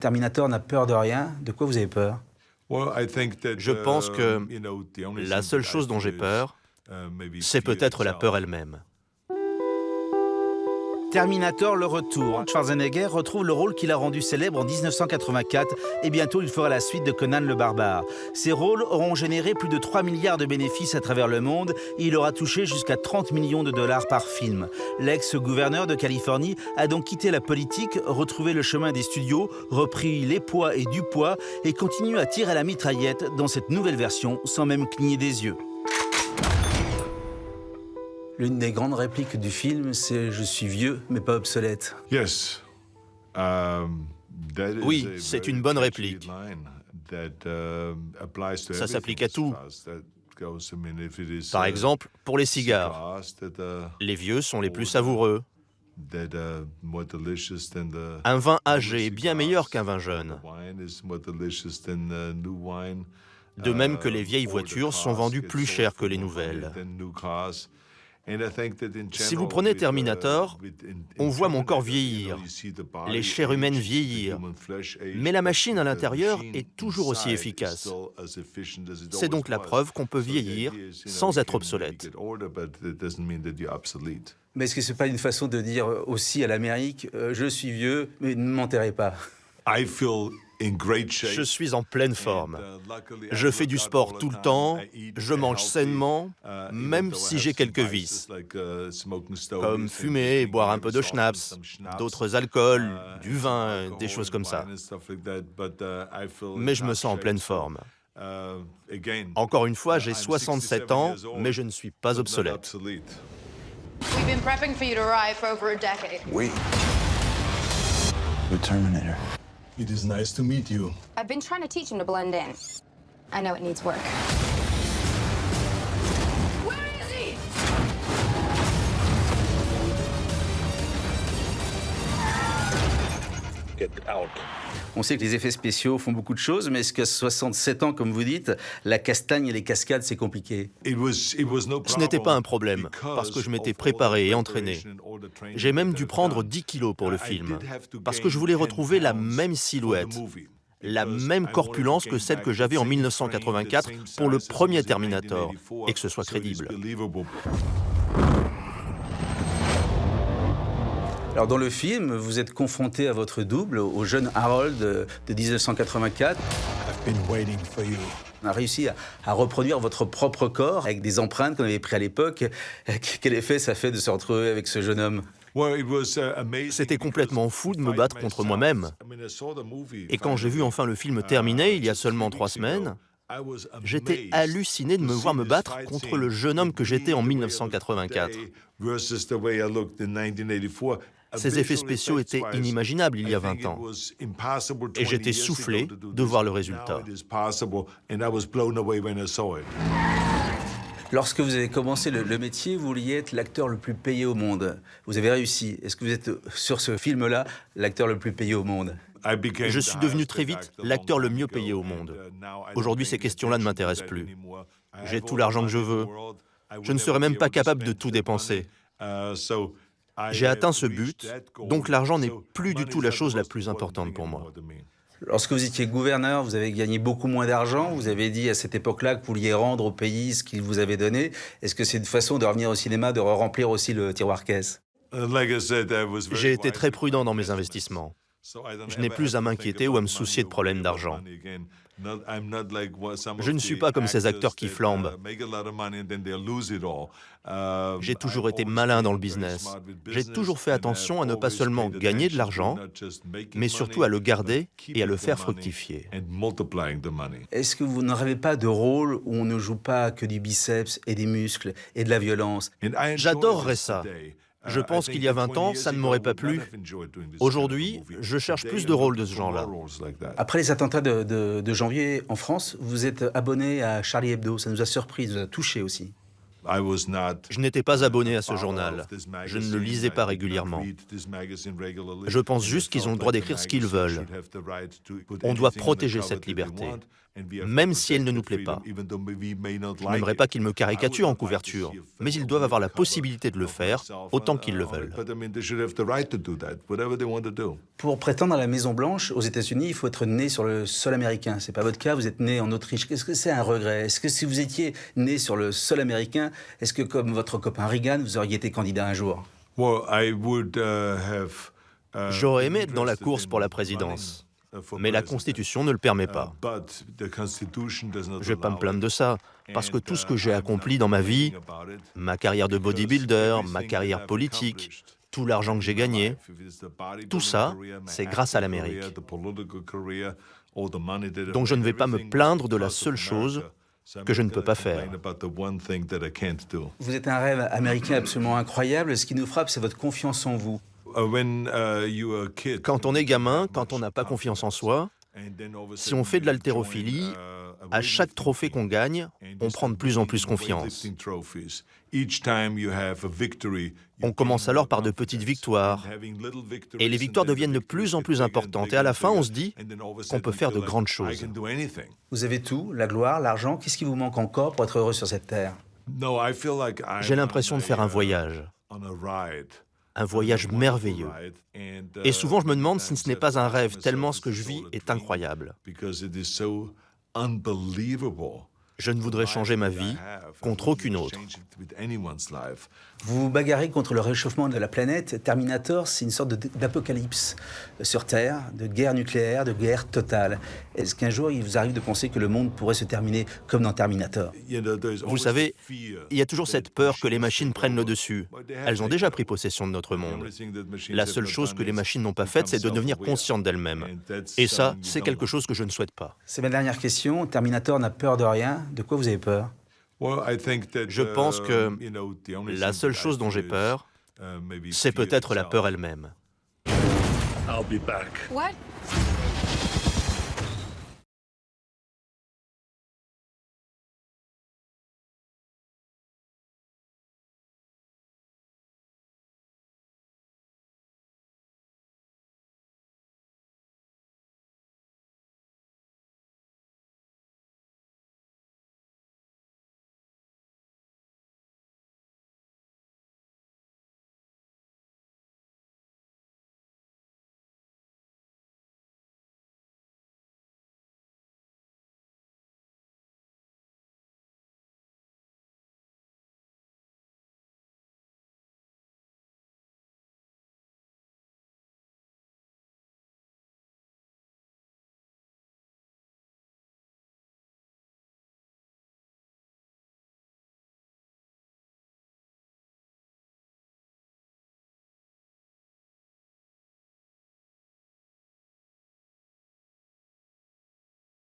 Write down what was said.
Terminator n'a peur de rien. De quoi vous avez peur? Je pense que la seule chose dont j'ai peur, c'est peut-être la peur elle-même. Terminator, le retour. Schwarzenegger retrouve le rôle qu'il a rendu célèbre en 1984 et bientôt il fera la suite de Conan le Barbare. Ces rôles auront généré plus de 3 milliards de bénéfices à travers le monde et il aura touché jusqu'à 30 millions de dollars par film. L'ex-gouverneur de Californie a donc quitté la politique, retrouvé le chemin des studios, repris les poids et du poids et continue à tirer à la mitraillette dans cette nouvelle version sans même cligner des yeux. L'une des grandes répliques du film, c'est « Je suis vieux, mais pas obsolète ». Oui, c'est une bonne réplique. Ça s'applique à tout. Par exemple, pour les cigares. Les vieux sont les plus savoureux. Un vin âgé est bien meilleur qu'un vin jeune. De même que les vieilles voitures sont vendues plus cher que les nouvelles. Si vous prenez Terminator, on voit mon corps vieillir, les chairs humaines vieillir, mais la machine à l'intérieur est toujours aussi efficace. C'est donc la preuve qu'on peut vieillir sans être obsolète. Mais est-ce que ce n'est pas une façon de dire aussi à l'Amérique je suis vieux, mais ne m'enterrez pas? Je suis en pleine forme. Je fais du sport tout le temps, je mange sainement, même si j'ai quelques vices, comme fumer et boire un peu de schnapps, d'autres alcools, du vin, des choses comme ça. Mais je me sens en pleine forme. Encore une fois, j'ai 67 ans, mais je ne suis pas obsolète. We've been prepping for you to arrive for over a decade. We? The Terminator. It is nice to meet you. I've been trying to teach him to blend in. I know it needs work. Where is he? Get out. On sait que les effets spéciaux font beaucoup de choses, mais est-ce qu'à 67 ans, comme vous dites, la castagne et les cascades, c'est compliqué? Ce n'était pas un problème, parce que je m'étais préparé et entraîné. J'ai même dû prendre 10 kilos pour le film, parce que je voulais retrouver la même silhouette, la même corpulence que celle que j'avais en 1984 pour le premier Terminator, et que ce soit crédible. Alors dans le film, vous êtes confronté à votre double, au jeune Harold de 1984. I've been waiting for you. On a réussi à reproduire votre propre corps avec des empreintes qu'on avait prises à l'époque. Quel effet ça fait de se retrouver avec ce jeune homme? C'était complètement fou de me battre contre moi-même. Et quand j'ai vu enfin le film terminé, il y a seulement 3 semaines, j'étais halluciné de me voir me battre contre le jeune homme que j'étais en 1984. Ces effets spéciaux étaient inimaginables il y a 20 ans. Et j'étais soufflé de voir le résultat. Lorsque vous avez commencé le métier, vous vouliez être l'acteur le plus payé au monde. Vous avez réussi. Est-ce que vous êtes, sur ce film-là, l'acteur le plus payé au monde? Je suis devenu très vite l'acteur le mieux payé au monde. Aujourd'hui, ces questions-là ne m'intéressent plus. J'ai tout l'argent que je veux. Je ne serais même pas capable de tout dépenser. J'ai atteint ce but, donc l'argent n'est plus du tout la chose la plus importante pour moi. Lorsque vous étiez gouverneur, vous avez gagné beaucoup moins d'argent. Vous avez dit à cette époque-là que vous vouliez rendre au pays ce qu'il vous avait donné. Est-ce que c'est une façon de revenir au cinéma, de remplir aussi le tiroir-caisse? J'ai été très prudent dans mes investissements. Je n'ai plus à m'inquiéter ou à me soucier de problèmes d'argent. Je ne suis pas comme ces acteurs qui flambent. J'ai toujours été malin dans le business. J'ai toujours fait attention à ne pas seulement gagner de l'argent, mais surtout à le garder et à le faire fructifier. Est-ce que vous ne rêvez pas de rôle où on ne joue pas que du biceps et des muscles et de la violence? J'adorerais ça. Je pense qu'il y a 20 ans, ça ne m'aurait pas plu. Aujourd'hui, je cherche plus de rôles de ce genre-là. Après les attentats de janvier en France, vous êtes abonné à Charlie Hebdo. Ça nous a surpris, ça nous a touché aussi. Je n'étais pas abonné à ce journal. Je ne le lisais pas régulièrement. Je pense juste qu'ils ont le droit d'écrire ce qu'ils veulent. On doit protéger cette liberté. même si elle ne nous plaît pas. Je n'aimerais pas qu'ils me caricaturent en couverture, mais ils doivent avoir la possibilité de le faire autant qu'ils le veulent. Pour prétendre à la Maison-Blanche, aux États-Unis, il faut être né sur le sol américain. C'est pas votre cas, vous êtes né en Autriche. Est-ce que c'est un regret? Est-ce que si vous étiez né sur le sol américain, est-ce que comme votre copain Reagan, vous auriez été candidat un jour? J'aurais aimé être dans la course pour la présidence, mais la Constitution ne le permet pas. Je ne vais pas me plaindre de ça, parce que tout ce que j'ai accompli dans ma vie, ma carrière de bodybuilder, ma carrière politique, tout l'argent que j'ai gagné, tout ça, c'est grâce à l'Amérique. Donc je ne vais pas me plaindre de la seule chose que je ne peux pas faire. Vous êtes un rêve américain absolument incroyable. Ce qui nous frappe, c'est votre confiance en vous. Quand on est gamin, quand on n'a pas confiance en soi, si on fait de l'haltérophilie, à chaque trophée qu'on gagne, on prend de plus en plus confiance. On commence alors par de petites victoires, et les victoires deviennent de plus en plus importantes. Et à la fin, on se dit qu'on peut faire de grandes choses. Vous avez tout, la gloire, l'argent. Qu'est-ce qui vous manque encore pour être heureux sur cette terre? J'ai l'impression de faire un voyage merveilleux. Et souvent, je me demande si ce n'est pas un rêve, tellement ce que je vis est incroyable. Je ne voudrais changer ma vie contre aucune autre. Vous vous bagarrez contre le réchauffement de la planète. Terminator, c'est une sorte d'apocalypse sur Terre, de guerre nucléaire, de guerre totale. Est-ce qu'un jour, il vous arrive de penser que le monde pourrait se terminer comme dans Terminator? Vous savez, il y a toujours cette peur que les machines prennent le dessus. Elles ont déjà pris possession de notre monde. La seule chose que les machines n'ont pas faite, c'est de devenir conscientes d'elles-mêmes. Et ça, c'est quelque chose que je ne souhaite pas. C'est ma dernière question. Terminator n'a peur de rien. De quoi vous avez peur? Je pense que la seule chose dont j'ai peur, c'est peut-être la peur elle-même. I'll be back. What?